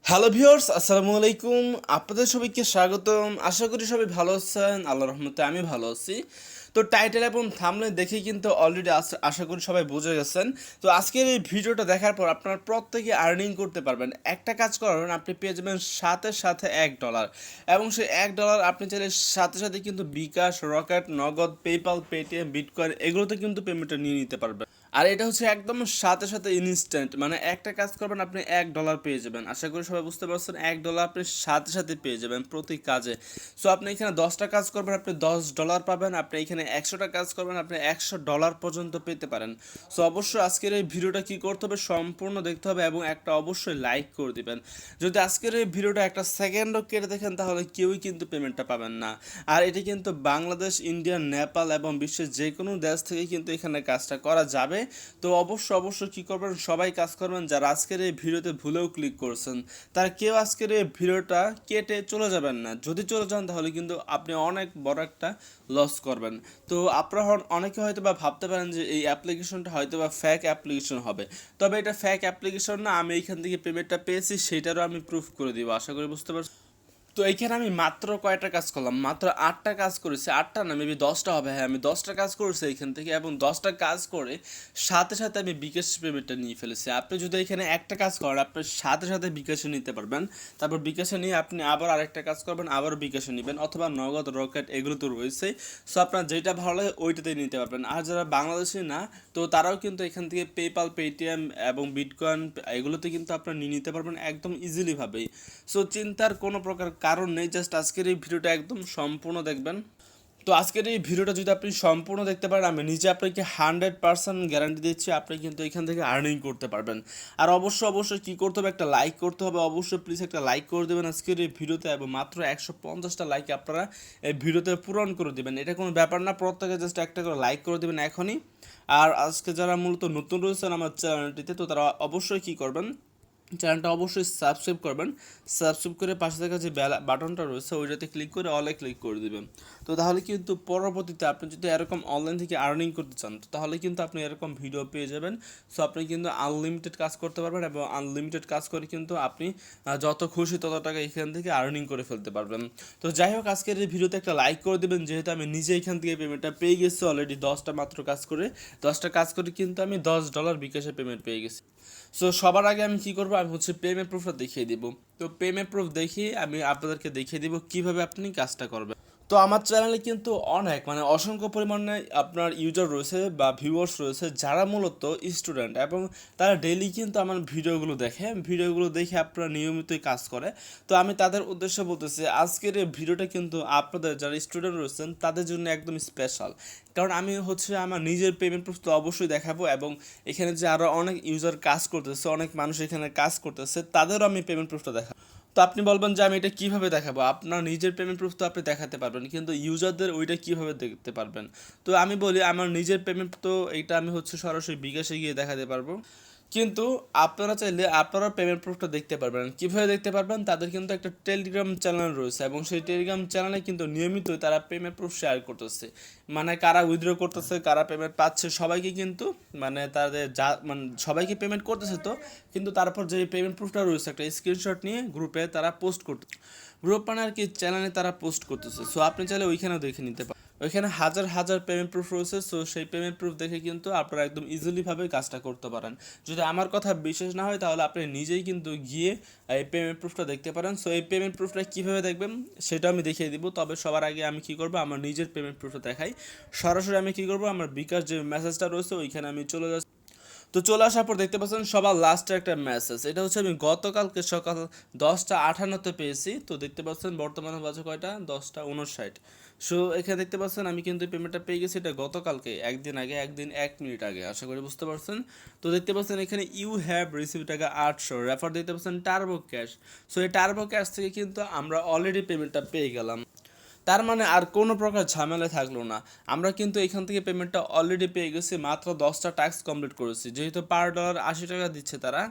Hello viewers, আসসালামু আলাইকুম। আপনাদের সবাইকে স্বাগতম। আশা করি সবাই ভালো আছেন। আল্লাহর রহমতে আমি ভালো আছি। তো টাইটেল এবং থাম্বনেল দেখে কিন্তু অলরেডি আশা করি সবাই বুঝে গেছেন। তো আজকের এই ভিডিওটা দেখার পর আপনারা প্রত্যেকে আর্নিং করতে পারবেন। একটা কাজ করবেন, আপনি পেয়ে যাবেন সাথে সাথে $1, এবং সেই $1 আপনি চাইলে সাথে সাথে কিন্তু বিকাশ, রকেট, নগদ, পেপ্যাল, পেটিএম, বিটকয়েন এগুলোতে কিন্তু পেমেন্টটা নিয়ে নিতে পারবেন। আর এটা হচ্ছে একদম সাথে সাথে ইনস্ট্যান্ট, মানে একটা কাজ করবেন আপনি $1 পেয়ে যাবেন। আশা করি সবাই বুঝতে পারছেন, $1 আপনি সাথে সাথে পেয়ে যাবেন প্রতি কাজে। সো আপনি এখানে 10টা কাজ করবেন, আপনি $10 পাবেন। আপনি এখানে 100টা কাজ করবেন, আপনি $100 পর্যন্ত পেতে পারেন। সো অবশ্যই আজকের এই ভিডিওটা কি করতে হবে, সম্পূর্ণ দেখতে হবে এবং একটা অবশ্যই লাইক করে দিবেন। যদি আজকের এই ভিডিওটা একটা সেকেন্ডও কেটে দেখেন তাহলে কেউই কিন্তু পেমেন্টটা পাবেন না। আর এটি কিন্তু বাংলাদেশ, ইন্ডিয়া, নেপাল এবং বিশ্বের যে কোনো দেশ থেকে কিন্তু এখানে কাজটা করা যাবে। তো অবশ্যই কী করবেন, সবাই কাজ করবেন। যারা আজকের এই ভিডিওতে ভুলেও ক্লিক করছেন তারা কেউ আজকের এই ভিডিওটা কেটে চলে যাবেন না। যদি চলে যান তাহলে কিন্তু আপনি অনেক বড় একটা লস করবেন। তো আপনারা অনেকে হয়তো বা ভাবতে পারেন যে এই অ্যাপ্লিকেশনটা হয়তো বা ফেক অ্যাপ্লিকেশন হবে, তবে এটা ফেক অ্যাপ্লিকেশন না। আমি এইখান থেকে পেমেন্টটা পেয়েছি, সেটারও আমি প্রুফ করে দিব। আশা করি বুঝতে পারছি। তো এইখানে আমি মাত্র কয়টা কাজ করলাম, মাত্র 8টা কাজ করেছি। 8টা না, মেবি 10টা হবে। হ্যাঁ, আমি 10টা কাজ করেছি এইখান থেকে, এবং 10টা কাজ করে সাথে সাথে আমি বিকাশ পেমেন্টটা নিয়ে ফেলেছি। আপনি যদি এখানে একটা কাজ করেন আপনি সাথে সাথে বিকাশে নিতে পারবেন। তারপর বিকাশে নিয়ে আপনি আবার আরেকটা কাজ করবেন, আবার বিকাশে নেবেন, অথবা নগদ, রকেট এগুলো তো রয়েছেই। সো আপনার যেটা ভালো লাগে ওইটাতেই নিতে পারবেন। আর যারা বাংলাদেশি না, তো তারাও কিন্তু এখান থেকে পেপাল, পেটিএম এবং বিটকয়েন এগুলোতে কিন্তু আপনারা নিয়ে নিতে পারবেন একদম ইজিলিভাবেই। সো চিন্তার কোনো প্রকার কারণ নেই। জাস্ট আজকের এই ভিডিওটা একদম সম্পূর্ণ দেখবেন। তো আজকের এই ভিডিওটা যদি আপনি সম্পূর্ণ দেখতে পারেন, আমি নিজে আপনাকে 100% গ্যারান্টি দিচ্ছি আপনি কিন্তু এখান থেকে আর্নিং করতে পারবেন। আর অবশ্যই কী করতে হবে, একটা লাইক করতে হবে। অবশ্যই প্লিজ একটা লাইক করে দেবেন আজকের এই ভিডিওতে, এবং মাত্র 150টা লাইক আপনারা এই ভিডিওতে পূরণ করে দেবেন। এটা কোনো ব্যাপার না, প্রত্যেকে জাস্ট একটা করে লাইক করে দেবেন এখনই। আর আজকে যারা মূলত নতুন রয়েছেন আমার চ্যানেলটিতে, তো তারা অবশ্যই কী করবেন, চ্যানেলটা অবশ্যই সাবস্ক্রাইব করবেন। সাবস্ক্রাইব করে পাশে থাকা যে বেল বাটনটা রয়েছে ওইটাতে ক্লিক করে অলে ক্লিক করে দিবেন। তো তাহলে কিন্তু পরবর্তীতে আপনি যদি এরকম অনলাইন থেকে আর্নিং করতে চান, তো তাহলে কিন্তু আপনি এরকম ভিডিও পেয়ে যাবেন। সো আপনি কিন্তু আনলিমিটেড কাজ করতে পারবেন, এবং আনলিমিটেড কাজ করে কিন্তু আপনি যত খুশি তত টাকা এখান থেকে আর্নিং করে ফেলতে পারবেন। তো যাই হোক, আজকের এই ভিডিওতে একটা লাইক করে দেবেন, যেহেতু আমি নিজে এখান থেকে পেমেন্টটা পেয়ে গেছি অলরেডি। 10টা মাত্র কাজ করে, 10টা কাজ করে কিন্তু আমি $10 বিকাশে পেমেন্ট পেয়ে গেছি। সো সবার আগে আমি কি করব, আমি হচ্ছে পেমেন্ট প্রুফটা দেখিয়ে দিব। তো পেমেন্ট প্রুফ দেখিয়ে আমি আপনাদেরকে দেখিয়ে দিব কিভাবে আপনি কাজটা করবেন। তো আমার চ্যানেলে কিন্তু অনেক, মানে অসংখ্য পরিমাণে আপনার ইউজার রয়েছে বা ভিউয়ার্স রয়েছে যারা মূলত স্টুডেন্ট, এবং তারা ডেইলি কিন্তু আমার ভিডিওগুলো দেখে আপনারা নিয়মিতই কাজ করে। তো আমি তাদের উদ্দেশ্যে বলতেছি, আজকের এই ভিডিওটা কিন্তু আপনাদের যারা স্টুডেন্ট রয়েছেন তাদের জন্য একদম স্পেশাল। কারণ আমি হচ্ছে আমার নিজের পেমেন্ট প্রুফ তো অবশ্যই দেখাবো, এবং এখানে যে আরও অনেক ইউজার কাজ করতেছে, অনেক মানুষ এখানে কাজ করতেছে, তাদেরও আমি পেমেন্ট প্রুফটা দেখাবো। তো আপনি বলবেন যে আমি এটা কীভাবে দেখাবো, আপনার নিজের পেমেন্ট প্রুফ তো আপনি দেখাতে পারবেন, কিন্তু ইউজারদের ওইটা কীভাবে দেখতে পারবেন। তো আমি বলি, আমার নিজের পেমেন্ট তো এইটা আমি হচ্ছে সরাসরি বিকাশে গিয়ে দেখাতে পারবো। কিন্তু আপনারা চাইলে আপনারা পেমেন্ট প্রুফটা দেখতে পারবেন। কীভাবে দেখতে পারবেন, তাদের কিন্তু একটা টেলিগ্রাম চ্যানেল রয়েছে, এবং সেই টেলিগ্রাম চ্যানেলে কিন্তু নিয়মিত তারা পেমেন্ট প্রুফ শেয়ার করতেছে। মানে কারা উইথড্র করতেছে, কারা পেমেন্ট পাচ্ছে, সবাইকে কিন্তু মানে তাদের মানে সবাইকে পেমেন্ট করতেছে। তো কিন্তু তারপর যে পেমেন্ট প্রুফটা রয়েছে একটা স্ক্রিনশট নিয়ে গ্রুপে তারা পোস্ট করতে, গ্রুপ মানে আর কি চ্যানেলে তারা পোস্ট করতেছে। সো আপনি চাইলে ওইখানেও দেখে নিতে পারেন। ওইখানে হাজার হাজার পেমেন্ট প্রুফ রয়েছে। সো সেই পেমেন্ট প্রুফ দেখে কিন্তু আপনারা একদম ইজিলিভাবে কাজটা করতে পারেন। যদি আমার কথা বিশেষ না হয় তাহলে আপনি নিজেই কিন্তু গিয়ে এই পেমেন্ট প্রুফটা দেখতে পারেন। সো এই পেমেন্ট প্রুফটা কীভাবে দেখবেন সেটা আমি দেখিয়ে দিব। তবে সবার আগে আমি কী করবো, আমার নিজের পেমেন্ট প্রুফটা দেখাই। সরাসরি আমি কী করবো, আমার বিকাশ যে মেসেজটা রয়েছে ওইখানে আমি চলে যাচ্ছি। তো চলে আসার পর দেখতে পাচ্ছেন সবার লাস্টে একটা মেসেজ, এটা হচ্ছে আমি গতকালকে সকাল 10টা 58-তে পেয়েছি। তো দেখতে পাচ্ছেন বর্তমানে বাজে কয়টা, 10টা 59। সো এখানে দেখতে পাচ্ছেন আমি কিন্তু পেমেন্টটা পেয়ে গেছি, এটা গতকালকে, একদিন আগে, 1 মিনিট আগে। আশা করি বুঝতে পারছেন। তো দেখতে পাচ্ছেন এখানে ইউ হ্যাভ রিসিভ টাকা 800 রেফার, দেখতে পাচ্ছেন টার্বো ক্যাশ। সো এই টার্বো ক্যাশ থেকে কিন্তু আমরা অলরেডি পেমেন্টটা পেয়ে গেলাম। তার মানে আর কোনো প্রকার ঝামেলা থাকলো না। আমরা কিন্তু এখান থেকে পেমেন্টটা অলরেডি পেয়ে গেছি, মাত্র 10টা টাস্ক কমপ্লিট করেছি। যেহেতু পার ডলার 80 টাকা দিচ্ছে তারা,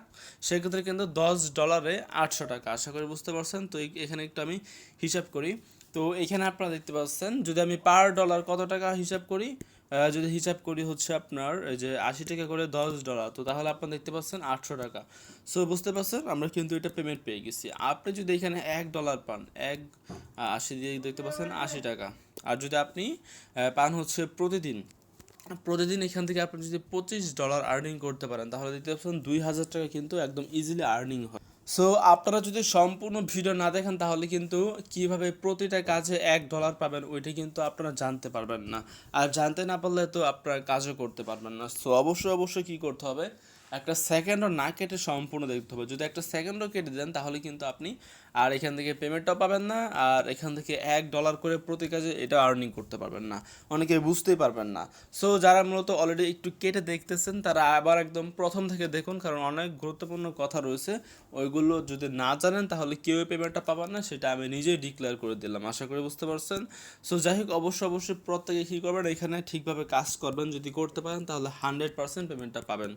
সেক্ষেত্রে কিন্তু $10 800 টাকা। আশা করি বুঝতে পারছেন। তো এখানে একটু আমি হিসাব করি। তো এখানে আপনারা দেখতে পাচ্ছেন, যদি আমি পার ডলার কত টাকা হিসাব করি, যদি হিসাব করি হচ্ছে আপনার এই যে 80 টাকা করে $10, তো তাহলে আপনারা দেখতে পাচ্ছেন 800 টাকা। সো বুঝতে পারছেন আমরা কিন্তু এটা পেমেন্ট পেয়ে গেছি। আপনি যদি এখানে $1 পান, 80 দিয়ে দেখতে পাচ্ছেন 80 টাকা। আর যদি আপনি পান হচ্ছে প্রতিদিন, প্রতিদিন এখান থেকে আপনি যদি $25 আর্নিং করতে পারেন তাহলে দেখতে পাচ্ছেন 2000 টাকা কিন্তু একদম ইজিলি আর্নিং হয়। সো আপনারা যদি সম্পূর্ণ ভিডিও না দেখেন তাহলে কিন্তু কিভাবে প্রতিটা কাজে $1 পাবেন ওইটা কিন্তু আপনারা জানতে পারবেন না। আর জানতে না পারলে তো আপনারা কাজও করতে পারবেন না। সো অবশ্যই অবশ্যই কী করতে হবে, একটা সেকেন্ডও না কেটে সম্পূর্ণ দেখতে হবে। যদি একটা সেকেন্ডও কেটে দেন তাহলে কিন্তু আপনি আর এখান থেকে পেমেন্টটাও পাবেন না, আর এখান থেকে $1 করে প্রতি কাজে এটা আর্নিং করতে পারবেন না, অনেকে বুঝতেই পারবেন না। সো যারা মূলত অলরেডি একটু কেটে দেখতেছেন তারা আবার একদম প্রথম থেকে দেখুন, কারণ অনেক গুরুত্বপূর্ণ কথা রয়েছে, ওইগুলো যদি না জানেন তাহলে কেউ পেমেন্টটা পাবেন না, সেটা আমি নিজেই ডিক্লেয়ার করে দিলাম। আশা করি বুঝতে পারছেন। সো যাই হোক, অবশ্যই অবশ্যই প্রত্যেকে কী করবেন, এখানে ঠিকভাবে কাজ করবেন, যদি করতে পারেন তাহলে 100% পেমেন্টটা পাবেন।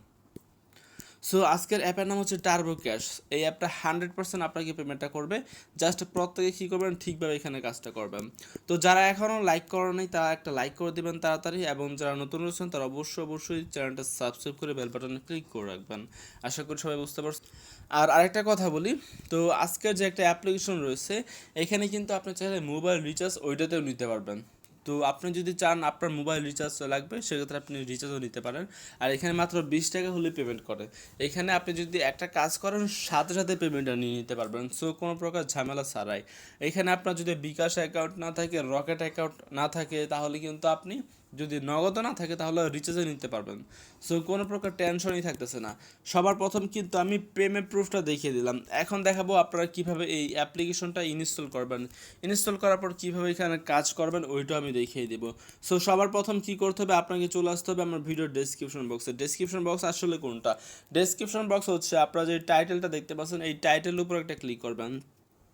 সো আজকের অ্যাপের নাম হচ্ছে টার্বো ক্যাশ। এই অ্যাপটা 100% আপনাকে পেমেন্টটা করবে। জাস্ট প্রত্যেকে কী করবেন, ঠিকভাবে এখানে কাজটা করবেন। তো যারা এখনও লাইক করেন নাই তারা একটা লাইক করে দেবেন তাড়াতাড়ি, এবং যারা নতুন রয়েছেন তারা অবশ্যই অবশ্যই চ্যানেলটা সাবস্ক্রাইব করে বেল বাটনে ক্লিক করে রাখবেন। আশা করি সবাই বুঝতে পারছেন। আর আরেকটা কথা বলি, তো আজকের যে একটা অ্যাপ্লিকেশন রয়েছে এখানে কিন্তু আপনি চাইলে মোবাইল রিচার্জ ওইটাতেও নিতে পারবেন। তো আপনি যদি চান আপনার মোবাইল রিচার্জ লাগবে সেক্ষেত্রে আপনি রিচার্জও নিতে পারেন। আর এখানে মাত্র 20 টাকা হলে পেমেন্ট করে। এখানে আপনি যদি একটা কাজ করেন সাথে সাথে পেমেন্টটা নিয়ে নিতে পারবেন, সো কোনো প্রকার ঝামেলা ছাড়াই। এখানে আপনার যদি বিকাশ অ্যাকাউন্ট না থাকে, রকেট অ্যাকাউন্ট না থাকে, তাহলে কিন্তু আপনি যদি নগদ না থাকে তাহলে রিচার্জে নিতে পারবেন। সো কোনো প্রকার টেনশনই থাকতেছে না। সবার প্রথম কিন্তু আমি পেমেন্ট প্রুফটা দেখিয়ে দিলাম, এখন দেখাবো আপনারা কীভাবে এই অ্যাপ্লিকেশনটা ইনস্টল করবেন। ইনস্টল করার পর কীভাবে এখানে কাজ করবেন ওইটাও আমি দেখিয়ে দেবো। সো সবার প্রথম কী করতে হবে, আপনাকে চলে আসতে হবে আমার ভিডিওর ডেসক্রিপশন বক্সে। ডেসক্রিপশন বক্স আসলে কোনটা? ডেসক্রিপশন বক্স হচ্ছে আপনারা যে টাইটেলটা দেখতে পাচ্ছেন এই টাইটেলের উপর একটা ক্লিক করবেন,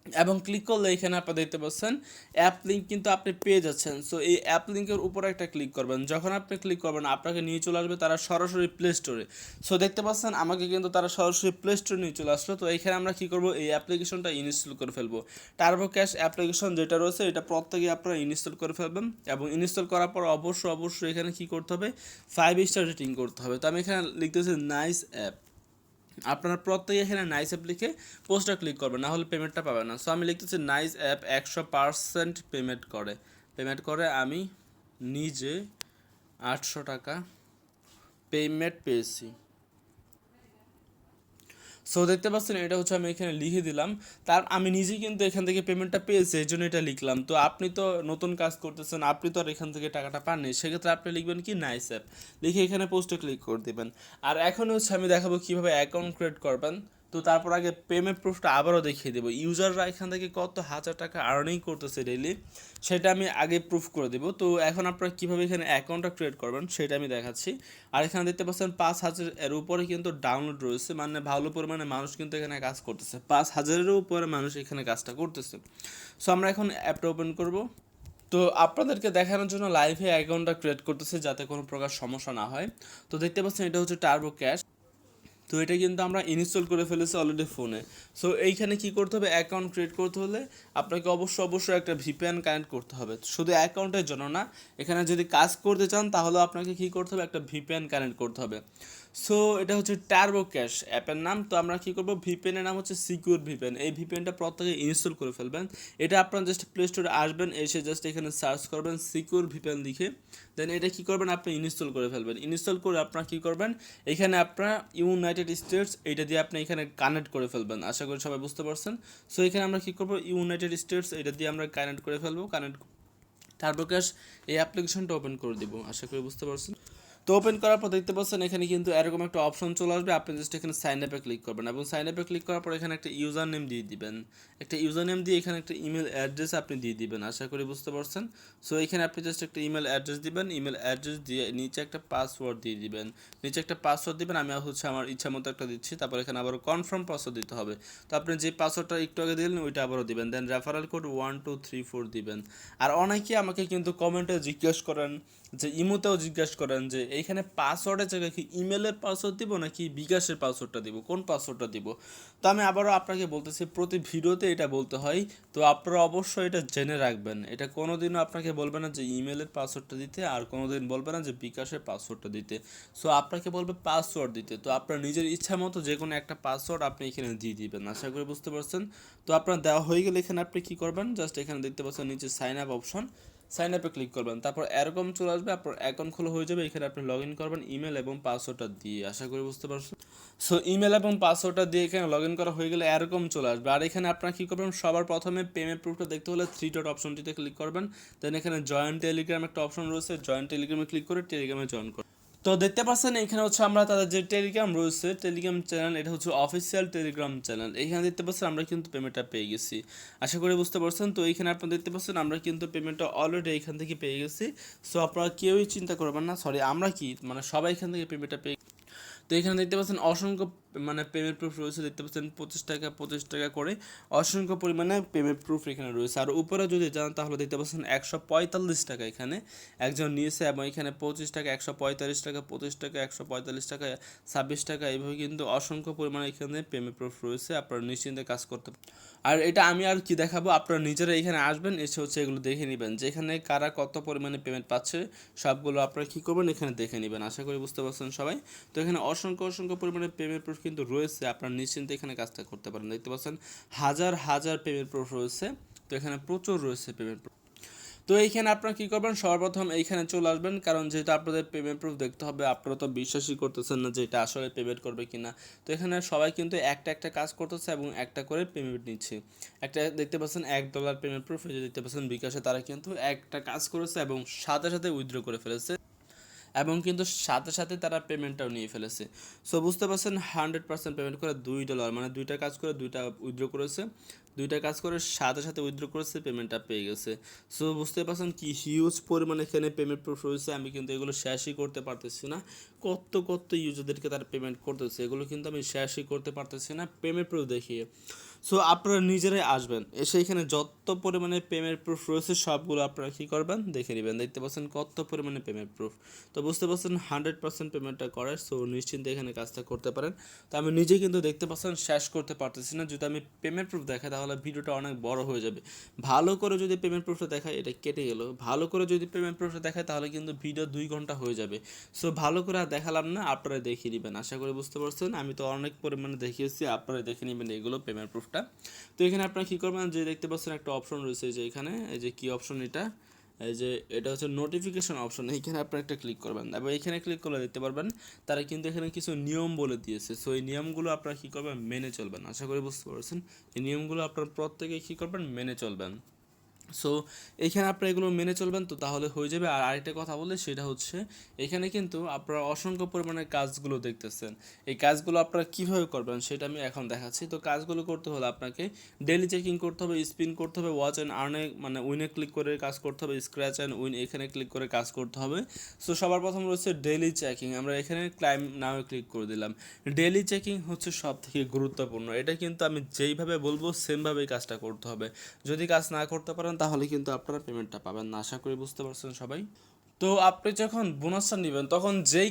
এবং ক্লিক করলে এখানে আপনারা দেখতে পাচ্ছেন অ্যাপ লিঙ্ক কিন্তু আপনি পেয়ে যাচ্ছেন। সো এই অ্যাপ লিঙ্কের উপরে একটা ক্লিক করবেন, যখন আপনি ক্লিক করবেন আপনাকে নিয়ে চলে আসবে তারা সরাসরি প্লে স্টোরে। সো দেখতে পাচ্ছেন আমাকে কিন্তু তারা সরাসরি প্লে স্টোরে নিয়ে চলে আসলো। তো এখানে আমরা কী করবো, এই অ্যাপ্লিকেশনটা ইনস্টল করে ফেলবো। টার্বো ক্যাশ অ্যাপ্লিকেশন যেটা রয়েছে এটা প্রত্যেকে আপনারা ইনস্টল করে ফেলবেন, এবং ইনস্টল করার পর অবশ্যই অবশ্যই এখানে কী করতে হবে, 5 স্টার রেটিং করতে হবে। তো আমি এখানে লিখতেছি নাইস অ্যাপ। আপনারা প্রত্যেকে এখানে নাইস অ্যাপ লিখে পোস্টটা ক্লিক করবেন, না হলে পেমেন্টটা পাবেন না। সো আমি লিখতেছি নাইস অ্যাপ 100% পেমেন্ট করে আমি নিজে 800 টাকা পেমেন্ট পেয়েছি। সো দেখতে পাচ্ছেন এটা হচ্ছে আমি এখানে লিখে দিলাম, তার আমি নিজেই কিন্তু এখান থেকে পেমেন্টটা পেয়েছি এই জন্য এটা লিখলাম। তো আপনি তো নতুন কাজ করতেছেন, আপনি তো আর এখান থেকে টাকাটা পাননি, সেক্ষেত্রে আপনি লিখবেন কি নাইস অ্যাপ লিখে এখানে পোস্টে ক্লিক করে দেবেন। আর এখন হচ্ছে আমি দেখাবো কীভাবে অ্যাকাউন্ট ক্রিয়েট করবেন। তো তারপর আগে পেমেন্ট প্রুফটা আবারও দেখিয়ে দেবো, ইউজাররা এখান থেকে কত হাজার টাকা আর্নিং করতেছে ডেইলি সেটা আমি আগে প্রুফ করে দেবো। তো এখন আপনারা কীভাবে এখানে অ্যাকাউন্টটা ক্রিয়েট করবেন সেটা আমি দেখাচ্ছি। আর এখানে দেখতে পাচ্ছেন 5,000 এর উপরে কিন্তু ডাউনলোড রয়েছে, মানে ভালো পরিমাণে মানুষ কিন্তু এখানে কাজ করতেছে, 5,000-এরও উপরে মানুষ এখানে কাজটা করতেছে। সো আমরা এখন অ্যাপটা ওপেন করব। তো আপনাদেরকে দেখানোর জন্য লাইভে অ্যাকাউন্টটা ক্রিয়েট করতেছে যাতে কোনো প্রকার সমস্যা না হয়। তো দেখতে পাচ্ছেন এটা হচ্ছে টার্বো ক্যাশ। তো এটা কিন্তু আমরা ইনস্টল করে ফেলেছি অলরেডি ফোনে। সো এইখানে কি করতে হবে, অ্যাকাউন্ট ক্রিয়েট করতে হলে আপনাকে অবশ্যই একটা ভিপিএন কানেক্ট করতে হবে। শুধু অ্যাকাউন্টের জন্য না, এখানে যদি কাজ করতে চান তাহলে আপনাকে কি করতে হবে, একটা ভিপিএন কানেক্ট করতে হবে। সো এটা হচ্ছে টার্বো ক্যাশ অ্যাপের নাম। তো আমরা কী করবো, ভিপিএনের নাম হচ্ছে সিকিউর ভিপিএন। এই ভিপিএনটা প্রত্যেকে ইনস্টল করে ফেলবেন। এটা আপনারা জাস্ট প্লে স্টোরে আসবেন, এসে জাস্ট এখানে সার্চ করবেন সিকিউর ভিপিএন লিখে, দেন এটা কী করবেন, আপনি ইনস্টল করে ফেলবেন। ইনস্টল করে আপনারা কী করবেন, এখানে আপনারা ইউনাইটেড স্টেটস এইটা দিয়ে আপনি এখানে কানেক্ট করে ফেলবেন। আশা করি সবাই বুঝতে পারছেন। সো এখানে আমরা কী করবো, ইউনাইটেড স্টেটস এটা দিয়ে আমরা কানেক্ট করে ফেলবো। টার্বো ক্যাশ এই অ্যাপ্লিকেশনটা ওপেন করে দিব, আশা করি বুঝতে পারছেন। তো ওপেন করার পর দেখতে পাচ্ছেন এখানে কিন্তু এরকম একটা অপশন চলে আসবে, আপনি জাস্ট এখানে সাইন আপে ক্লিক করবেন, এবং সাইন আপে ক্লিক করার পর এখানে একটা ইউজার নেম দিয়ে দিবেন। একটা ইউজার নেম দিয়ে এখানে একটা ইমেল অ্যাড্রেস আপনি দিয়ে দিবেন, আশা করি বুঝতে পারছেন। সো এখানে আপনি জাস্ট একটা ইমেল অ্যাড্রেস দিবেন, ইমেল অ্যাড্রেস দিয়ে নিচে একটা পাসওয়ার্ড দিয়ে দিবেন। আমি হচ্ছে আমার ইচ্ছা মতো একটা দিচ্ছি, তারপর এখানে আবার কনফার্ম পাসওয়ার্ড দিতে হবে। তো আপনি যে পাসওয়ার্ডটা একটু আগে দিলেন ওইটা আবারও দিবেন, দেন রেফারেল কোড 1234 দিবেন। আর অনেকে আমাকে কিন্তু কমেন্টে জিজ্ঞেস করেন, যে ইমোতেও জিজ্ঞেস করেন যে এইখানে পাসওয়ার্ডের জায়গায় কি ইমেলের পাসওয়ার্ড দিব নাকি বিকাশের পাসওয়ার্ডটা দিব, কোন পাসওয়ার্ডটা দিব? তো আমি আবারও আপনাকে বলতেছি, প্রতি ভিডিওতে এটা বলতে হয়। তো আপনারা অবশ্যই এটা জেনে রাখবেন। এটা কোনোদিনও আপনাকে বলবে না যে ইমেলের পাসওয়ার্ডটা দিতে, আর কোনোদিন বলবে না যে বিকাশের পাসওয়ার্ডটা দিতে। সো আপনাকে বলবে পাসওয়ার্ড দিতে। তো আপনার নিজের ইচ্ছা মতো যে কোনো একটা পাসওয়ার্ড আপনি এখানে দিয়ে দিবেন। আশা করি বুঝতে পারছেন। তো আপনার দেওয়া হয়ে গেলে এখানে আপনি কী করবেন, জাস্ট এখানে দেখতে পাচ্ছেন নিচে সাইন আপ অপশন, সাইন আপে ক্লিক করবেন। তারপর এরকম চলে আসবে, আপনার অ্যাকাউন্ট খোলা হয়ে যাবে। এখানে আপনি লগ ইন করবেন ইমেল এবং পাসওয়ার্ডটা দিয়ে। আশা করি বুঝতে পারছেন। সো ইমেল এবং পাসওয়ার্ডটা দিয়ে এখানে লগ ইন করা হয়ে গেলে এরকম চলে আসবে। আর এখানে আপনারা কী করবেন, সবার প্রথমে পেমেন্ট প্রুফটা দেখতে হলে 3 ডট অপশনটিতে ক্লিক করবেন। দেন এখানে জয়েন টেলিগ্রাম একটা অপশন রয়েছে, জয়েন টেলিগ্রামে ক্লিক করে টেলিগ্রামে জয়েন করুন। তো দেখতে পাচ্ছেন এখানে হচ্ছে আমরা তাদের যে টেলিগ্রাম রয়েছে, টেলিগ্রাম চ্যানেল, এটা হচ্ছে অফিসিয়াল টেলিগ্রাম চ্যানেল। এইখানে দেখতে পাচ্ছেন আমরা কিন্তু পেমেন্টটা পেয়ে গেছি। আশা করি বুঝতে পারছেন। তো এইখানে আপনারা দেখতে পাচ্ছেন আমরা কিন্তু পেমেন্টটা অলরেডি এইখান থেকে পেয়ে গেছি। সো আপনারা কেউই চিন্তা করবেন না, সরি আমরা কি মানে সবাই এখান থেকে পেমেন্টটা পেয়ে। তো এখানে দেখতে পাচ্ছেন অসংখ্য মানে পেমেন্ট প্রুফ রয়েছে, দেখতে পাচ্ছেন 25 টাকা করে অসংখ্য পরিমাণে পেমেন্ট প্রুফ এখানে রয়েছে। আর উপরে যদি যান তাহলে দেখতে পাচ্ছেন 145 টাকা এখানে একজন নিয়েছে, এবং এখানে 25 টাকা, 145 টাকা, 25 টাকা, 145 টাকা, 26 টাকা, এইভাবে কিন্তু অসংখ্য পরিমাণে এখানে পেমেন্ট প্রুফ রয়েছে। আপনারা নিশ্চিন্তে কাজ করতে। আর এটা আমি আর কি দেখাবো, আপনারা নিজেরা এখানে আসবেন, এসে হচ্ছে এগুলো দেখে নেবেন যে এখানে কারা কত পরিমাণে পেমেন্ট পাচ্ছে, সবগুলো আপনারা কী করবেন এখানে দেখে নেবেন। আশা করি বুঝতে পারছেন সবাই। তো এখানে অসংখ্য পরিমাণে পেমেন্ট প্রুফ কিন্তু রয়েছে, আপনারা নিশ্চিন্তে এখানে কাজটা করতে পারেন। দেখতে পাচ্ছেন হাজার হাজার পেমেন্ট প্রুফ রয়েছে। তো এখানে প্রচুর রয়েছে পেমেন্ট প্রুফ। তো এইখানে আপনারা কী করবেন, সর্বপ্রথম এইখানে চলে আসবেন, কারণ যেহেতু আপনাদের পেমেন্ট প্রুফ দেখতে হবে, আপনারা তো বিশ্বাসই করতেছেন না যে এটা আসলে পেমেন্ট করবে কিনা। তো এখানে সবাই কিন্তু একটা একটা কাজ করতেছে এবং একটা করে পেমেন্ট নিচ্ছে। একটা দেখতে পাচ্ছেন $1 পেমেন্ট প্রুফ, এই যে দেখতে পাচ্ছেন বিকাশে তারা কিন্তু একটা কাজ করেছে এবং সাথে সাথে উইথড্র করে ফেলেছে, এবং কিন্তু সাথে সাথে তারা পেমেন্টটাও নিয়ে ফেলেছে। সো বুঝতে পারছেন 100% পেমেন্ট করে $2, মানে দুইটা কাজ করে দুইটা উইথড্র করেছে, দুইটা কাজ করে সাথে সাথে উইথড্র করেছে, পেমেন্টটা পেয়ে গেছে। সো বুঝতে পারছেন কি হিউজ পরিমাণে এখানে পেমেন্ট প্রুফ রয়েছে। আমি কিন্তু এগুলো শেষই করতে পারতেছি না, কত কত ইউজারদেরকে তারা পেমেন্ট করতেছে, এগুলো কিন্তু আমি শেষই করতে পারতেছি না পেমেন্ট প্রুফ দেখিয়ে। সো আপনারা নিজেরাই আসবেন, এসে এখানে যত পরিমাণে পেমেন্ট প্রুফ রয়েছে সবগুলো আপনারা কী করবেন দেখে নেবেন। দেখতে পাচ্ছেন কত পরিমাণে পেমেন্ট প্রুফ। তো বুঝতে পারছেন 100% পেমেন্টটা করে। সো নিশ্চিন্তে এখানে কাজটা করতে পারেন। তো আমি নিজে কিন্তু দেখতে পাচ্ছেন শেষ করতে পারতেছি না, যদি আমি পেমেন্ট প্রুফ দেখাই তাহলে ভিডিওটা অনেক বড় হয়ে যাবে। ভালো করে যদি পেমেন্ট প্রুফটা দেখাই, এটা কেটে গেল, ভালো করে যদি পেমেন্ট প্রুফটা দেখায় তাহলে কিন্তু ভিডিও 2 ঘন্টা হয়ে যাবে। সো ভালো করে আর দেখালাম না, আপনারা দেখিয়ে নেবেন। আশা করি বুঝতে পারছেন। আমি তো অনেক পরিমাণে দেখিয়েছি, আপনারা দেখে নেবেন এগুলো পেমেন্ট প্রুফটা। তো এখানে আপনারা কী করবেন, যে দেখতে পাচ্ছেন একটা অপশন রয়েছে, যে এখানে এই যে কী অপশন, এটা এই যে এটা হচ্ছে নোটিফিকেশন অপশন, এইখানে আপনারা একটা ক্লিক করবেন এবং এখানে ক্লিক করলে দেখতে পারবেন তারা কিন্তু এখানে কিছু নিয়ম বলে দিয়েছে। সো এই নিয়মগুলো আপনারা কী করবেন মেনে চলবেন। আশা করি বুঝতে পারছেন। এই নিয়মগুলো আপনারা প্রত্যেকে কী করবেন মেনে চলবেন। সো এইখানে আপনারা এগুলো মেনে চলবেন, তো তাহলে হয়ে যাবে। আর আরেকটা কথা বলে, সেটা হচ্ছে এখানে কিন্তু আপনারা অসংখ্য পরিমাণে কাজগুলো দেখতেছেন। এই কাজগুলো আপনারা কীভাবে করবেন সেটা আমি এখন দেখাচ্ছি। তো কাজগুলো করতে হলে আপনাকে ডেলি চেকিং করতে হবে, স্পিন করতে হবে, ওয়াচ অ্যান্ড আর্নে মানে উইনে ক্লিক করে কাজ করতে হবে, স্ক্র্যাচ অ্যান্ড উইন এখানে ক্লিক করে কাজ করতে হবে। সো সবার প্রথম রয়েছে ডেলি চেকিং, আমরা এখানে ক্লাইম নাও ক্লিক করে দিলাম। ডেলি চেকিং হচ্ছে সব থেকে গুরুত্বপূর্ণ, এটা কিন্তু আমি যেইভাবে বলবো সেমভাবেই কাজটা করতে হবে। যদি কাজ না করতে পারেন তাহলে কিন্তু আপনারা পেমেন্টটা পাবেন না। আশা করি বুঝতে পারছেন সবাই। তো আপনি যখন বোনাসটা নেবেন তখন যেই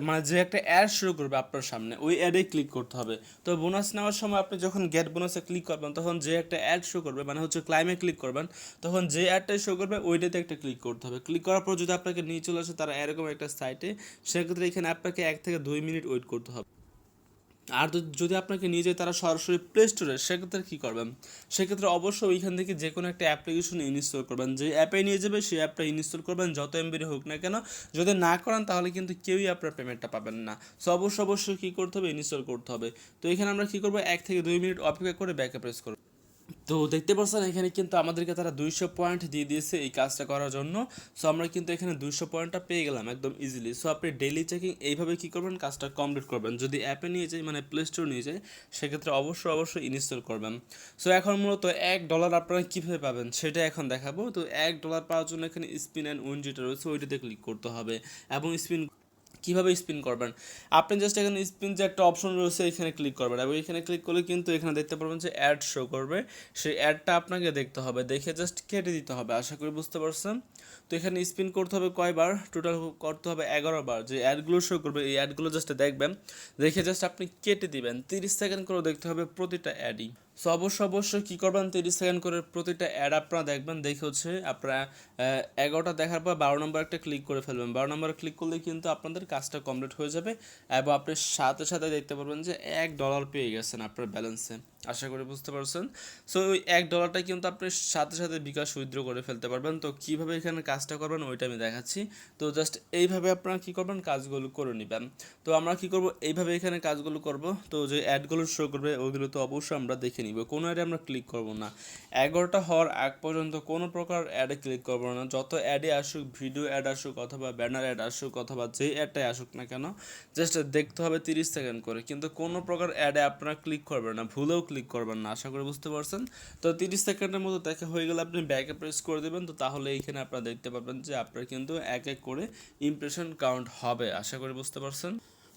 মানে যে একটা অ্যাড শুরু করবে আপনার সামনে, ওই অ্যাডে ক্লিক করতে হবে। তো বোনাস নেওয়ার সময় আপনি যখন গেট বোনাসে ক্লিক করবেন তখন যে একটা অ্যাড শো করবে, মানে হচ্ছে ক্লাইমে ক্লিক করবেন, তখন যে অ্যাডটাই শো করবে ওইটাতে একটা ক্লিক করতে হবে। ক্লিক করার পর যদি আপনাকে নিয়ে চলে আসে তারা এরকম একটা সাইটে, সেক্ষেত্রে এখানে আপনাকে 1 থেকে 2 মিনিট ওয়েট করতে হবে। আর যদি আপনাকে নিয়ে যায় তারা সরাসরি প্লে স্টোরে, সেক্ষেত্রে কী করবেন, সেক্ষেত্রে অবশ্যই ওইখান থেকে যে কোনো একটা অ্যাপ্লিকেশন ইনস্টল করবেন। যে অ্যাপে নিয়ে যাবে সেই অ্যাপটা ইনস্টল করবেন, যত এমবির হোক না কেন। যদি না করেন তাহলে কিন্তু কেউই আপনার পেমেন্টটা পাবেন না। সো অবশ্যই কী করতে হবে, ইনস্টল করতে হবে। তো এখানে আমরা কী করবো, 1 থেকে 2 মিনিট অপেক্ষা করে ব্যাকে প্রেস করবো। তো দেখতে পাচ্ছেন এখানে কিন্তু আমাদেরকে তারা 200 পয়েন্ট দিয়ে দিয়েছে এই কাজটা করার জন্য। সো আমরা কিন্তু এখানে 200 পয়েন্টটা পেয়ে গেলাম একদম ইজিলি। সো আপনি ডেইলি চেকিং এইভাবে কী করবেন, কাজটা কমপ্লিট করবেন। যদি অ্যাপে নিয়ে যায় মানে প্লে স্টোর নিয়ে যায়, সেক্ষেত্রে অবশ্যই ইনস্টল করবেন। সো এখন মূলত $1 আপনারা কীভাবে পাবেন সেটা এখন দেখাবো। তো $1 পাওয়ার জন্য এখানে স্পিন অ্যান্ড উইন যেটা রয়েছে ওইটাতে ক্লিক করতে হবে, এবং স্পিন কীভাবে স্পিন করবেন, আপনি জাস্ট এখানে স্পিন যে একটা অপশন রয়েছে এখানে ক্লিক করবেন এবং এখানে ক্লিক করলে কিন্তু এখানে দেখতে পারবেন যে অ্যাড শো করবে, সেই অ্যাডটা আপনাকে দেখতে হবে, দেখে জাস্ট কেটে দিতে হবে। আশা করি বুঝতে পারছেন। তো এখানে স্পিন করতে হবে কয়বার, টোটাল করতে হবে 11 বার। যে অ্যাডগুলো শো করবে এই অ্যাডগুলো জাস্ট দেখবেন, দেখে জাস্ট আপনি কেটে দিবেন। 30 সেকেন্ড করে দেখতে হবে প্রতিটা অ্যাডই। সো অবশ্যই কী করবেন, 30 সেকেন্ড করে প্রতিটা অ্যাড আপনারা দেখবেন, দেখে হচ্ছে আপনারা 11টা দেখার পর 12 নম্বর একটা ক্লিক করে ফেলবেন। 12 নম্বরে ক্লিক করলে কিন্তু আপনাদের কাজটা কমপ্লিট হয়ে যাবে এবং আপনি সাথে সাথে দেখতে পারবেন যে $1 পেয়ে গেছেন আপনার ব্যালেন্সে। আশা করি বুঝতে পারছেন। সো ওই $1টা কিন্তু আপনি সাথে সাথে বিকাশ উইথড্র করে ফেলতে পারবেন। তো কীভাবে এখানে কাজটা করবেন ওইটা আমি দেখাচ্ছি। তো জাস্ট এইভাবে আপনারা কী করবেন, কাজগুলো করে নেবেন। তো আমরা কী করব, এইভাবে এখানে কাজগুলো করব। তো যে অ্যাডগুলো শো করবে ওইগুলো তো অবশ্যই আমরা দেখে নিব, কোনো অ্যাডে আমরা ক্লিক করব না। 11টা হওয়ার আগ পর্যন্ত কোনো প্রকার অ্যাডে ক্লিক করবো না। যত অ্যাডে আসুক, ভিডিও অ্যাড আসুক অথবা ব্যানার অ্যাড আসুক অথবা যেই অ্যাডটাই আসুক না কেন, জাস্ট দেখতে হবে 30 সেকেন্ড করে, কিন্তু কোনো প্রকার অ্যাডে আপনারা ক্লিক করবেন না, ভুলেও ক্লিক করবেন না। আশা করি বুঝতে পারছেন। তো 30 সেকেন্ডের মতো দেখা হয়ে গেলে আপনি ব্যাকে প্রেস করে দেবেন। তো তাহলে এইখানে আপনারা দেখতে পাবেন যে আপনার কিন্তু এক এক করে ইমপ্রেশন কাউন্ট হবে। আশা করি বুঝতে পারছেন।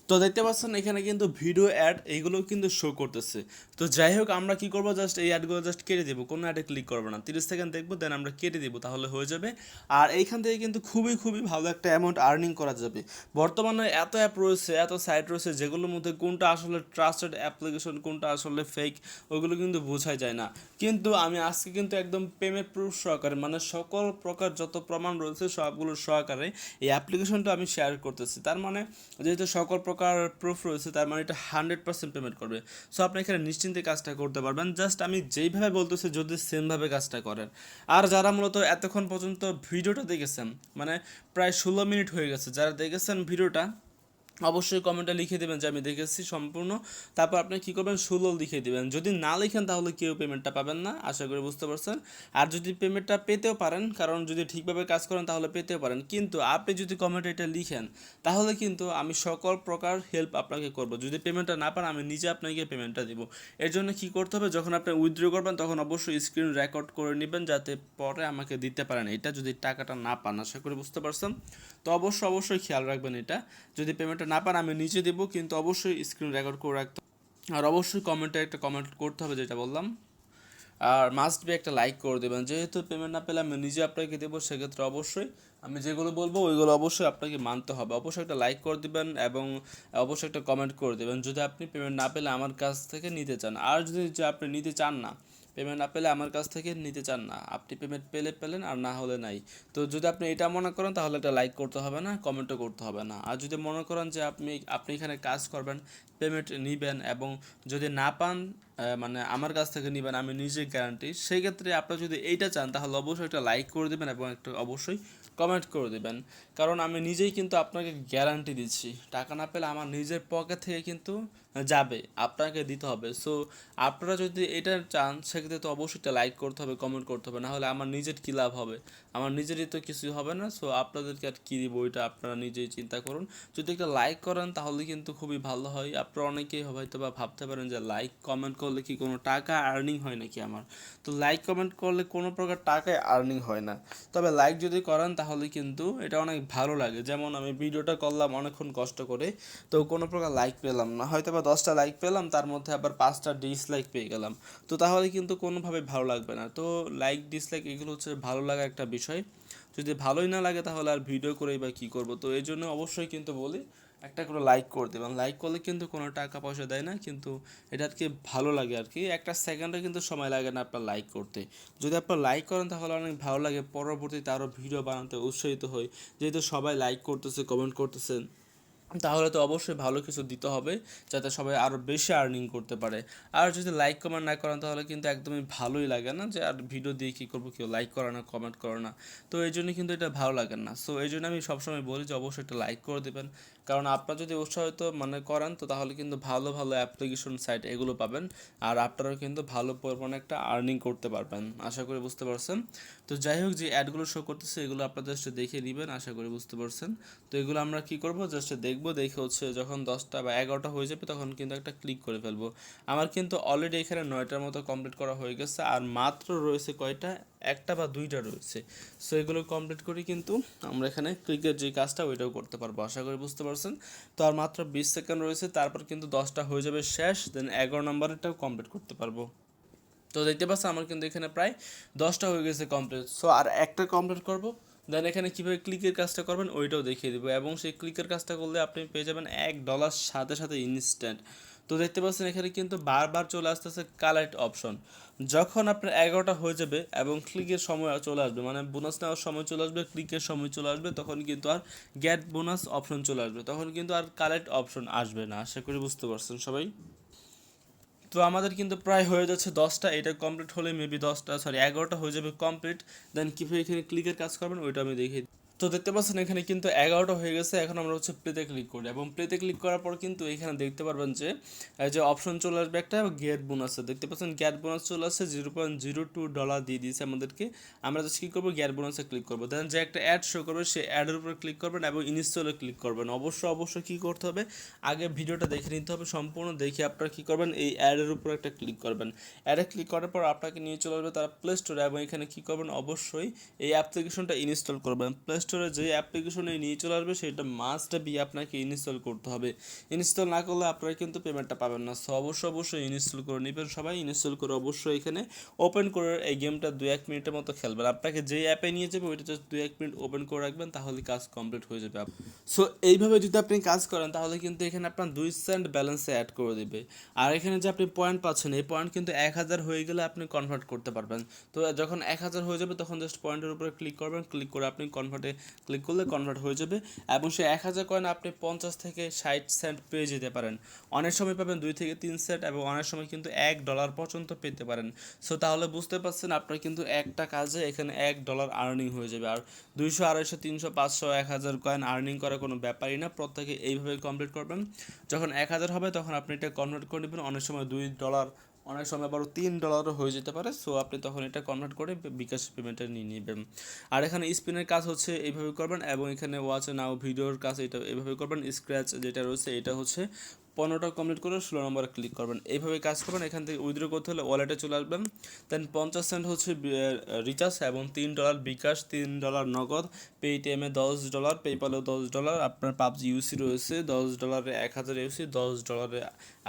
তো দেখতে পাচ্ছেন এখানে কিন্তু ভিডিও অ্যাড এইগুলোও কিন্তু শো করতেছে। তো যাই হোক, আমরা কি করবো, জাস্ট এই অ্যাডগুলো জাস্ট কেটে দেবো, কোনো অ্যাডে ক্লিক করবো না, 30 সেকেন্ড দেখবো, দেন আমরা কেটে দেবো, তাহলে হয়ে যাবে। আর এইখান থেকে কিন্তু খুবই ভালো একটা অ্যামাউন্ট আর্নিং করা যাবে। বর্তমানে এত অ্যাপ রয়েছে, এত সাইট রয়েছে, যেগুলোর মধ্যে কোনটা আসলে ট্রাস্টেড অ্যাপ্লিকেশন, কোনটা আসলে ফেক, ওগুলো কিন্তু বোঝাই যায় না। কিন্তু আমি আজকে কিন্তু একদম পেমেন্ট প্রুফ সহকারে, মানে সকল প্রকার যত প্রমাণ রয়েছে সবগুলো সহকারে এই অ্যাপ্লিকেশনটা আমি শেয়ার করতেছি। তার মানে যেহেতু সকল প্রকার প্রুফ রয়েছে, তার মানে এটা 100% পেমেন্ট করবে। সো আপনি এখানে নিশ্চিন্তে কাজটা করতে পারবেন। জাস্ট আমি যেইভাবে বলতেছি যদি সেমভাবে কাজটা করেন। আর যারা মূলত এতক্ষণ পর্যন্ত ভিডিওটা দেখেছেন, মানে প্রায় 16 মিনিট হয়ে গেছে, যারা দেখেছেন ভিডিওটা অবশ্যই কমেন্টে লিখে দেবেন যে আমি দেখেছি সম্পূর্ণ। তারপর আপনি কী করবেন, 16 লিখে দেবেন। যদি না লিখেন তাহলে কেউ পেমেন্টটা পাবেন না। আশা করি বুঝতে পারছেন। আর যদি পেমেন্টটা পেতেও পারেন, কারণ যদি ঠিকভাবে কাজ করেন তাহলে পেতেও পারেন, কিন্তু আপনি যদি কমেন্টে এটা লিখেন তাহলে কিন্তু আমি সকল প্রকার হেল্প আপনাকে করব। যদি পেমেন্টটা না পান আমি নিজে আপনাকে পেমেন্টটা দিব। এর জন্য কী করতে হবে, যখন আপনি উইথড্র করবেন তখন অবশ্যই স্ক্রিন রেকর্ড করে নেবেন, যাতে পরে আমাকে দিতে পারেন এটা যদি টাকাটা না পান। আশা করি বুঝতে পারছেন। তো অবশ্যই খেয়াল রাখবেন এটা, যদি পেমেন্টটা না পান আমি নিচে দেবো, কিন্তু অবশ্যই স্ক্রিন রেকর্ড করে রাখতে আর অবশ্যই কমেন্টে একটা কমেন্ট করতে হবে যেটা বললাম। আর মাস্ট বি একটা লাইক করে দেবেন, যেহেতু পেমেন্ট না পেলে আমি নিজে আপনাকে দেবো, সেক্ষেত্রে অবশ্যই আমি যেগুলো বলবো ওইগুলো অবশ্যই আপনাকে মানতে হবে। অবশ্যই একটা লাইক করে দেবেন এবং অবশ্যই একটা কমেন্ট করে দেবেন যদি আপনি পেমেন্ট না পেলে আমার কাছ থেকে নিতে চান। আর যদি যে আপনি নিতে চান না, পেমেন্ট না পেলে আমার কাছ থেকে নিতে চান না, আপনি পেমেন্ট পেলে পেলেন আর না হলে নাই। তো যদি আপনি এটা মনে করেন তাহলে একটা লাইক করতে হবে না, কমেন্টও করতে হবে না। আর যদি মনে করেন যে আপনি এখানে কাজ করবেন, পেমেন্ট নিবেন এবং যদি না পান মানে আমার কাছ থেকে নেবেন, আমি নিজে গ্যারান্টি, সেই ক্ষেত্রে আপনারা যদি এইটা চান তাহলে অবশ্যই একটা লাইক করে দেবেন এবং একটা অবশ্যই কমেন্ট করে দেবেন। কারণ আমি নিজেই কিন্তু আপনাকে গ্যারান্টি দিচ্ছি, টাকা না পেলে আমার নিজের পকেট থেকে কিন্তু যাবে, আপনাকে দিতে হবে। সো আপনারা যদি এটা চান সেক্ষেত্রে তো অবশ্যই একটা লাইক করতে হবে, কমেন্ট করতে হবে, না হলে আমার নিজের কী লাভ হবে, আমার নিজেরই তো কিছুই হবে না। সো আপনাদেরকে আর কী দিব ওইটা আপনারা নিজেই চিন্তা করুন। যদি একটা লাইক করেন তাহলে কিন্তু খুবই ভালো হয়। আপনারা অনেকেই হয়তো বা ভাবতে পারেন যে লাইক কমেন্ট করলে কি কোনো টাকা আর্নিং হয় নাকি আমার। তো লাইক কমেন্ট করলে কোনো প্রকার টাকায় আর্নিং হয় না, তবে লাইক যদি করেন তাহলে কিন্তু এটা অনেক ভালো লাগে। যেমন আমি ভিডিওটা করলাম অনেকক্ষণ কষ্ট করে, তো কোনো প্রকার লাইক পেলাম না, হয়তো বা 10টা লাইক পেলাম, তার মধ্যে আবার 5টা ডিসলাইক পেয়ে গেলাম, তো তাহলে কিন্তু কোনোভাবে ভালো লাগবে না। তো লাইক ডিসলাইক এগুলো হচ্ছে ভালো লাগার একটা বিষয়। যদি ভালোই না লাগে তাহলে আর ভিডিও করেই বা কী করবো। তো এই জন্য অবশ্যই কিন্তু বলি একটা করে লাইক করে দেবেন। লাইক করলে কিন্তু কোনো টাকা পয়সা দেয় না, কিন্তু এটা আর কি ভালো লাগে আর কি, একটা সেকেন্ডে কিন্তু সময় লাগে না আপনার লাইক করতে। যদি আপনার লাইক করেন তাহলে অনেক ভালো লাগে, পরবর্তীতে আরও ভিডিও বানাতে উৎসাহিত হই, যেহেতু সবাই লাইক করতেছে, কমেন্ট করতেছেন, তাহলে তো অবশ্যই ভালো কিছু দিতে হবে যাতে সবাই আরও বেশি আর্নিং করতে পারে। আর যদি লাইক কমেন্ট না করেন তাহলে কিন্তু একদমই ভালোই লাগে না, যে আর ভিডিও দিয়ে কী করবো, কেউ লাইক করে না, কমেন্ট করে না, তো এই জন্য কিন্তু এটা ভালো লাগে না। সো এই জন্য আমি সবসময় বলি যে অবশ্যই একটা লাইক করে দেবেন, কারণ আপনারা যদি উৎসাহিত মানে করেন তো তাহলে কিন্তু ভালো অ্যাপ্লিকেশন সাইট এগুলো পাবেন, আর আপনারাও কিন্তু ভালো পরিমাণে একটা আর্নিং করতে পারবেন। আশা করি বুঝতে পারছেন। তো যাই হোক, যে অ্যাডগুলো শো করতেছে এগুলো আপনারা জাস্ট দেখে নেবেন, আশা করি বুঝতে পারছেন। তো এগুলো আমরা কী করবো, জাস্ট দেখবো, দেখে হচ্ছে যখন 10টা বা 11টা হয়ে যাবে তখন কিন্তু একটা ক্লিক করে ফেলবো। আমার কিন্তু অলরেডি এখানে 9টার মতো কমপ্লিট করা হয়ে গেছে, আর মাত্র রয়েছে কয়টা, একটা বা দুইটা রয়েছে। সো এগুলো কমপ্লিট করে কিন্তু আমরা এখানে ক্লিকের যে কাজটা ওইটাও করতে পারবো, আশা করি বুঝতে পারছেন। তো আর মাত্র 20 সেকেন্ড রয়েছে, তারপর কিন্তু 10টা হয়ে যাবে শেষ, দেন 11 নম্বরেরটাও কমপ্লিট করতে পারবো। তো দেখতে পাচ্ছেন আমার কিন্তু এখানে প্রায় 10টা হয়ে গেছে কমপ্লিট। সো আর একটা কমপ্লিট করব, দেন এখানে কীভাবে ক্লিকের কাজটা করবেন ওইটাও দেখিয়ে দেবো, এবং সেই ক্লিকের কাজটা করলে আপনি পেয়ে যাবেন $1 সাথে সাথে ইনস্ট্যান্ট। তো দেখতে পাচ্ছেন এখানে কিন্তু বারবার চলে আসতেছে কালেক্ট অপশন। যখন আপনার 11টা হয়ে যাবে এবং ক্লিকের সময় চলে আসবে, মানে বোনাস নেওয়ার সময় চলে আসবে, ক্লিকের সময় চলে আসবে, তখন কিন্তু আর গেট বোনাস অপশন চলে আসবে, তখন কিন্তু আর কালেক্ট অপশন আসবে না। আশা করি বুঝতে পারছেন সবাই। তো আমাদের কিন্তু প্রায় হয়ে যাচ্ছে 10টা, এটা কমপ্লিট হলে মেবি 11টা হয়ে যাবে কমপ্লিট। দেন কীভাবে এখানে ক্লিকের কাজ করবেন ওইটা আমি দেখিয়ে দিই। তো দেখতে পাচ্ছেন এখানে কিন্তু 11টা হয়ে গেছে, এখন আমরা হচ্ছে প্লেতে ক্লিক করি, এবং প্লেতে ক্লিক করার পর কিন্তু এখানে দেখতে পারবেন যে এই যে অপশন চলে আসবে একটা গেট বোনাসে, দেখতে পাচ্ছেন গেট বোনাস চলে আসছে $0.02 দিয়ে দিয়েছে আমাদেরকে। আমরা জাস্ট কী করবো, গেট বোনাসে ক্লিক করবো, দেন যে একটা অ্যাড শো করবে সেই অ্যাডের উপর ক্লিক করবেন এবং ইনস্টলে ক্লিক করবেন। অবশ্যই কী করতে হবে, আগে ভিডিওটা দেখে নিতে হবে সম্পূর্ণ, দেখে আপনারা কী করবেন, এই অ্যাডের উপর একটা ক্লিক করবেন। অ্যাডে ক্লিক করার পর আপনাকে নিয়ে চলে আসবে তারা প্লে স্টোরে, এবং এখানে কী করবেন, অবশ্যই এই অ্যাপ্লিকেশনটা ইনস্টল করবেন। প্লে স্টোরে যে অ্যাপ্লিকেশনে নিয়ে চলে আসবে সেটা মাস্ট বি আপনাকে ইনস্টল করতে হবে। ইনস্টল না করলে আপনারা কিন্তু পেমেন্টটা পাবেন না। সো অবশ্যই ইনস্টল করে নেবেন সবাই। ইনস্টল করে অবশ্যই এখানে ওপেন করে এই গেমটা 2-1 মিনিটের মতো খেলবেন। আপনাকে যেই অ্যাপে নিয়ে যাবে ওইটা জাস্ট 2-1 মিনিট ওপেন করে রাখবেন, তাহলে কাজ কমপ্লিট হয়ে যাবে। সো এইভাবে যদি আপনি কাজ করেন তাহলে কিন্তু এখানে আপনার 2 সেন্ট ব্যালেন্সে অ্যাড করে দেবে। আর এখানে যে আপনি পয়েন্ট পাচ্ছেন, এই পয়েন্ট কিন্তু 1000 হয়ে গেলে আপনি কনভার্ট করতে পারবেন। তো যখন 1000 হয়ে যাবে তখন জাস্ট পয়েন্টের উপরে ক্লিক করবেন, ক্লিক করে আপনি কনভার্টে ক্লিক করলে কনভার্ট হয়ে যাবে, এবং সেই 1000 কয়েন আপনি 50 থেকে 60 সেন্ট পেয়ে যেতে পারেন। অনেক সময় পাবেন 2 থেকে 3 সেন্ট, এবং অনেক সময় কিন্তু $1 পর্যন্ত পেতে পারেন। সো তাহলে বুঝতে পারছেন আপনার কিন্তু একটা কাজে এখানে $1 আর্নিং হয়ে যাবে। আর 200, 250, 300, 500, 1000 কয়েন আর্নিং করার কোনো ব্যাপারই না, প্রত্যেকে এইভাবে কমপ্লিট করবেন। যখন 1000 হবে তখন আপনি এটা কনভার্ট করে নেবেন, অনেক সময় $2, অনেক সময় আবার $3 হয়ে যেতে পারে। সো আপনি তখন এটা কনভার্ট করে বিকাশ পেমেন্টটা নিয়ে নেবেন। আর এখানে স্পিনের কাজ হচ্ছে এইভাবে করবেন, এবং এখানে ওয়াচ নাও ভিডিওর কাজ এটা এইভাবে করবেন। স্ক্র্যাচ যেটা রয়েছে এটা হচ্ছে 15টা কমপ্লিট করে 16 নম্বরে ক্লিক করবেন, এইভাবে কাজ করবেন। এখান থেকে উইথড্র করতে হলে ওয়ালেটে চলে আসবেন, দেন 50 সেন্ট হচ্ছে রিচার্জ, এবং $3 বিকাশ, $3 নগদ, পেটিএমে $10, পেপ্যালেও $10, আপনার পাবজি ইউসি রয়েছে $10, 1000 ইউসি, $10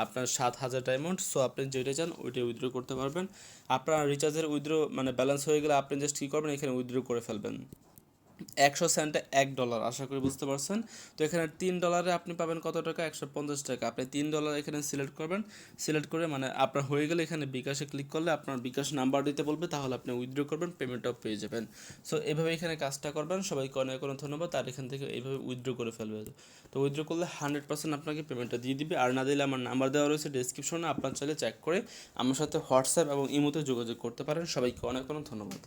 আপনার 7000 ডায়মন্ড। সো আপনি যেটা চান ওইটা উইথড্র করতে পারবেন। আপনার রিচার্জের উইথড্র মানে ব্যালেন্স হয়ে গেলে আপনি জাস্ট কী করবেন, এখানে উইথড্র করে ফেলবেন। 100 সেন্টে $1, আশা করি বুঝতে পারছেন। তো এখানে $3 আপনি পাবেন কত টাকা, 150 টাকা। আপনি $3 এখানে সিলেক্ট করবেন, সিলেক্ট করে মানে আপনার হয়ে গেলে এখানে বিকাশে ক্লিক করলে আপনার বিকাশ নাম্বার দিতে বলবে, তাহলে আপনি উইথড্র করবেন, পেমেন্টটাও পেয়ে যাবেন। সো এভাবে এখানে কাজটা করবেন। সবাইকে অনেক অনেক ধন্যবাদ। আর এখান থেকে এইভাবে উইথড্র করে ফেলবে। তো উইথড্র করলে 100% আপনাকে পেমেন্টটা দিয়ে দিবে, আর না দিলে আমার নাম্বার দেওয়া রয়েছে ডেসক্রিপশনে, আপনার চাইলে চেক করে আমার সাথে হোয়াটসঅ্যাপ এবং ইমোতে যোগাযোগ করতে পারেন। সবাইকে অনেক অনেক ধন্যবাদ।